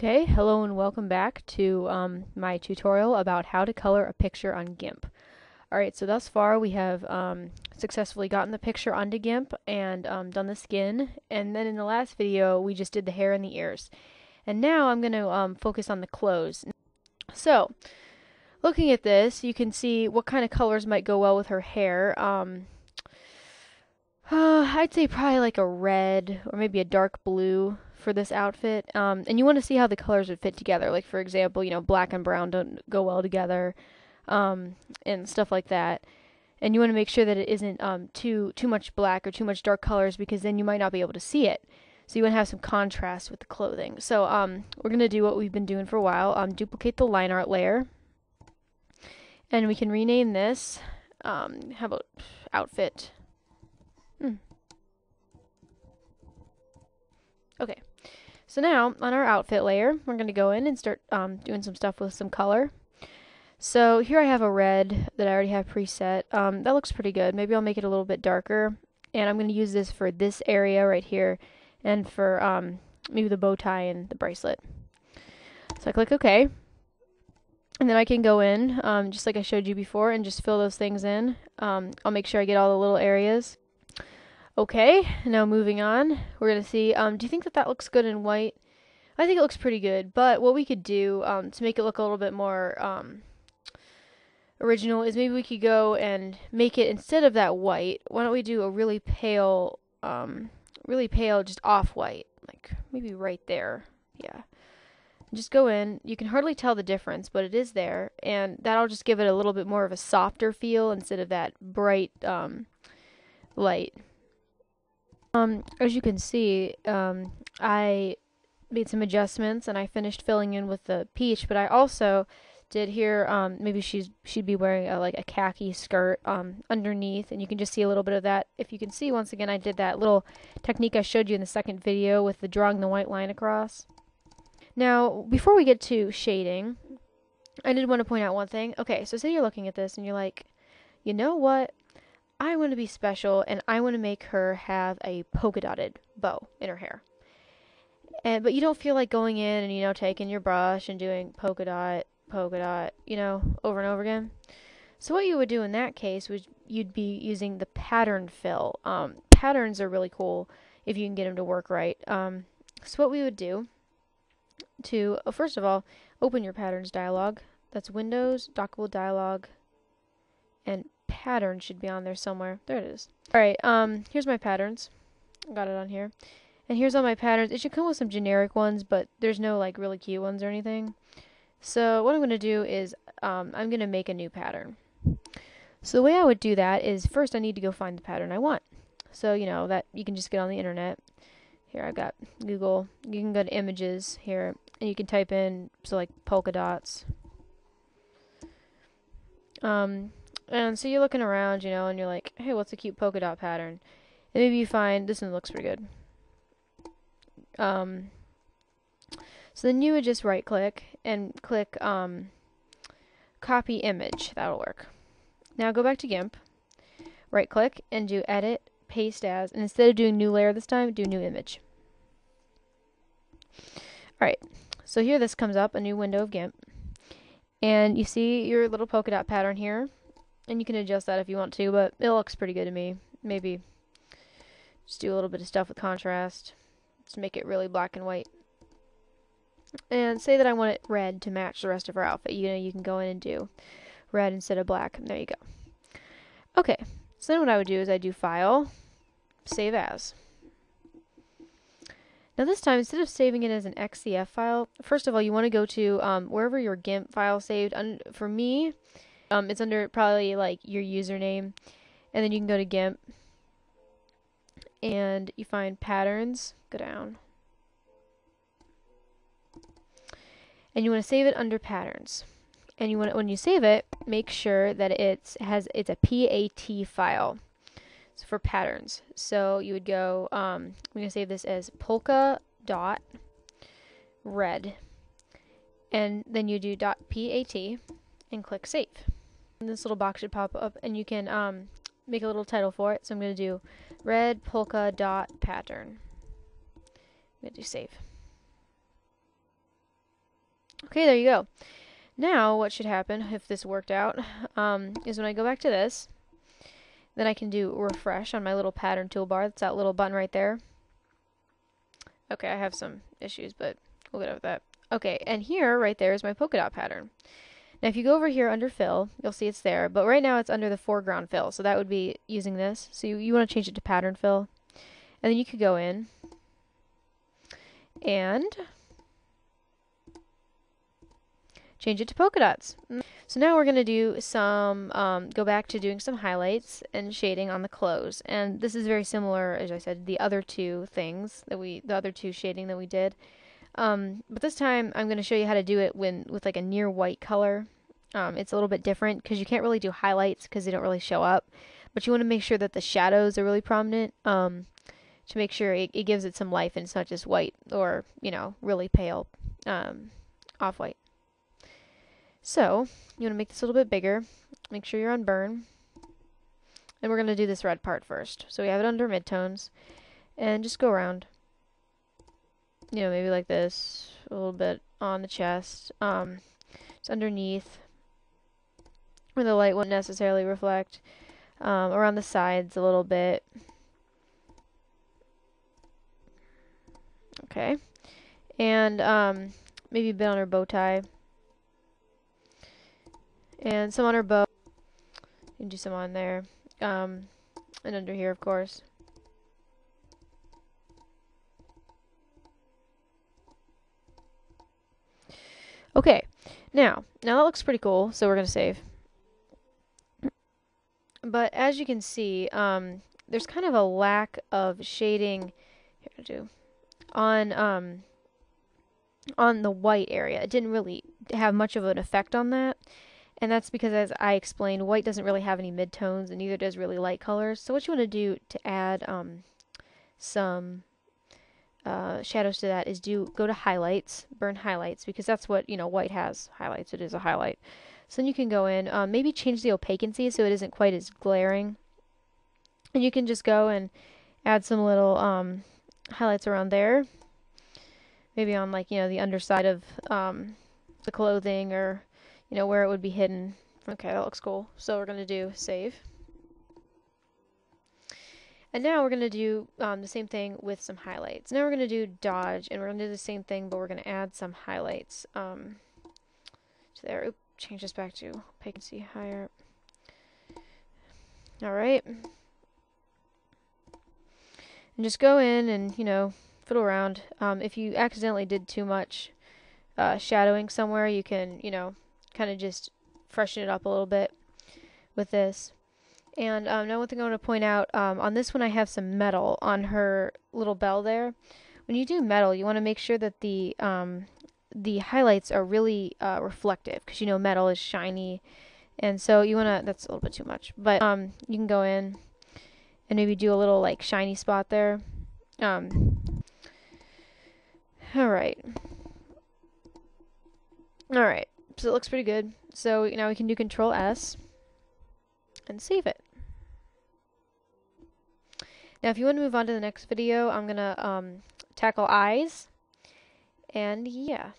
Okay, hello and welcome back to my tutorial about how to color a picture on Gimp. Alright, so thus far we have successfully gotten the picture onto Gimp and done the skin, and then in the last video we just did the hair and the ears. And now I'm going to focus on the clothes. So, looking at this, you can see what kind of colors might go well with her hair. I'd say probably like a red or maybe a dark blue for this outfit. And you want to see how the colors would fit together. Like, for example, black and brown don't go well together, and stuff like that. And you want to make sure that it isn't too much black or too much dark colors, because then you might not be able to see it. So you want to have some contrast with the clothing. So we're going to do what we've been doing for a while. Duplicate the line art layer. And we can rename this. How about outfit? Okay, so now on our outfit layer, we're going to go in and start doing some stuff with some color. So here I have a red that I already have preset. That looks pretty good. Maybe I'll make it a little bit darker. And I'm going to use this for this area right here and for maybe the bow tie and the bracelet. So I click OK. And then I can go in, just like I showed you before, and just fill those things in. I'll make sure I get all the little areas. Okay, now moving on, we're going to see, do you think that that looks good in white? I think it looks pretty good, but what we could do to make it look a little bit more original is maybe we could go and make it, instead of that white, why don't we do a really pale, just off-white, like maybe right there, yeah. Just go in, you can hardly tell the difference, but it is there, and that'll just give it a little bit more of a softer feel instead of that bright light. As you can see, I made some adjustments and I finished filling in with the peach, but I also did here, maybe she'd be wearing like a khaki skirt underneath, and you can just see a little bit of that. If you can see, once again, I did that little technique I showed you in the second video with the drawing the white line across. Now, before we get to shading, I did want to point out one thing. Okay, so say you're looking at this and you're like, you know what? I want to be special, and I want to make her have a polka dotted bow in her hair. But you don't feel like going in and, taking your brush and doing polka dot, over and over again. So what you would do in that case was you'd be using the pattern fill. Patterns are really cool if you can get them to work right. So what we would do to, first of all, open your patterns dialog. That's Windows, Dockable Dialog, and pattern should be on there somewhere. There it is. Alright, here's my patterns. I got it on here. And here's all my patterns. It should come with some generic ones, but there's no like really cute ones or anything. So what I'm going to do is I'm going to make a new pattern. So the way I would do that is, first I need to go find the pattern I want. So that you can just get on the internet. Here I've got Google. You can go to images here and you can type in, so like polka dots. And so you're looking around, and you're like, hey, what's a cute polka dot pattern? And maybe you find this one looks pretty good. So then you would just right click and click copy image. That'll work. Now go back to Gimp, right click and do edit, paste as, and instead of doing new layer this time, do new image. Alright, so here this comes up, a new window of Gimp. And you see your little polka dot pattern here. And you can adjust that if you want to, but it looks pretty good to me. Maybe just do a little bit of stuff with contrast. Just make it really black and white. And say that I want it red to match the rest of our outfit. You can go in and do red instead of black. There you go. Okay, so then what I would do is I do File, Save As. Now this time, instead of saving it as an XCF file, first of all, you want to go to wherever your Gimp file saved. For me, it's under probably like your username, and then you can go to Gimp and you find patterns, go down, and you want to save it under patterns. And when you save it, make sure that it's a PAT file. So for patterns. So you would go, I'm going to save this as polka dot red, and then you do .pat and click save. And this little box should pop up, and you can make a little title for it. So I'm going to do red polka dot pattern. I'm going to do save. Okay, there you go. Now, what should happen if this worked out is when I go back to this, then I can do refresh on my little pattern toolbar. That's that little button right there. Okay, I have some issues, but we'll get over that. Okay, and here, right there, is my polka dot pattern. Now, if you go over here under fill, you'll see it's there, but right now it's under the foreground fill, so that would be using this. So you want to change it to pattern fill, and then you could go in and change it to polka dots. So now we're going to do some, go back to doing some highlights and shading on the clothes. And this is very similar, as I said, the other two things that the other two shading that we did. But this time I'm going to show you how to do it with like a near white color. It's a little bit different because you can't really do highlights because they don't really show up. But you want to make sure that the shadows are really prominent to make sure it gives it some life and it's not just white or, you know, really pale off-white. So, you want to make this a little bit bigger. Make sure you're on burn. And we're going to do this red part first. So we have it under midtones. And just go around. You know, maybe like this. A little bit on the chest. Just underneath. Where the light won't necessarily reflect. Around the sides a little bit. Okay. And maybe a bit on her bow tie. And some on her bow. You can do some on there. And under here, of course. Okay. Now that looks pretty cool, so we're going to save. But as you can see, there's kind of a lack of shading here to do on the white area. It didn't really have much of an effect on that. And that's because, as I explained, white doesn't really have any midtones, and neither does really light colors. So what you want to do to add some shadows to that is go to highlights, burn highlights, because that's what, you know, white has, highlights. It is a highlight. So then you can go in, maybe change the opaquency so it isn't quite as glaring. And you can just go and add some little highlights around there. Maybe on, like, you know, the underside of the clothing, or you know, where it would be hidden. Okay, that looks cool. So we're going to do save. And now we're going to do the same thing with some highlights. Now we're going to do dodge, and we're going to do the same thing, but we're going to add some highlights to there. Oops, change this back to opaquency higher. Alright. And just go in and, you know, fiddle around. If you accidentally did too much shadowing somewhere, you can, you know, kind of just freshen it up a little bit with this. And now one thing I want to point out, on this one I have some metal on her little bell there. When you do metal, you want to make sure that the highlights are really reflective, because you know metal is shiny, and so you want to, that's a little bit too much, but you can go in and maybe do a little like shiny spot there. Alright. Alright. So it looks pretty good. So now we can do Control S and save it. Now if you want to move on to the next video, I'm going to tackle eyes. And yeah.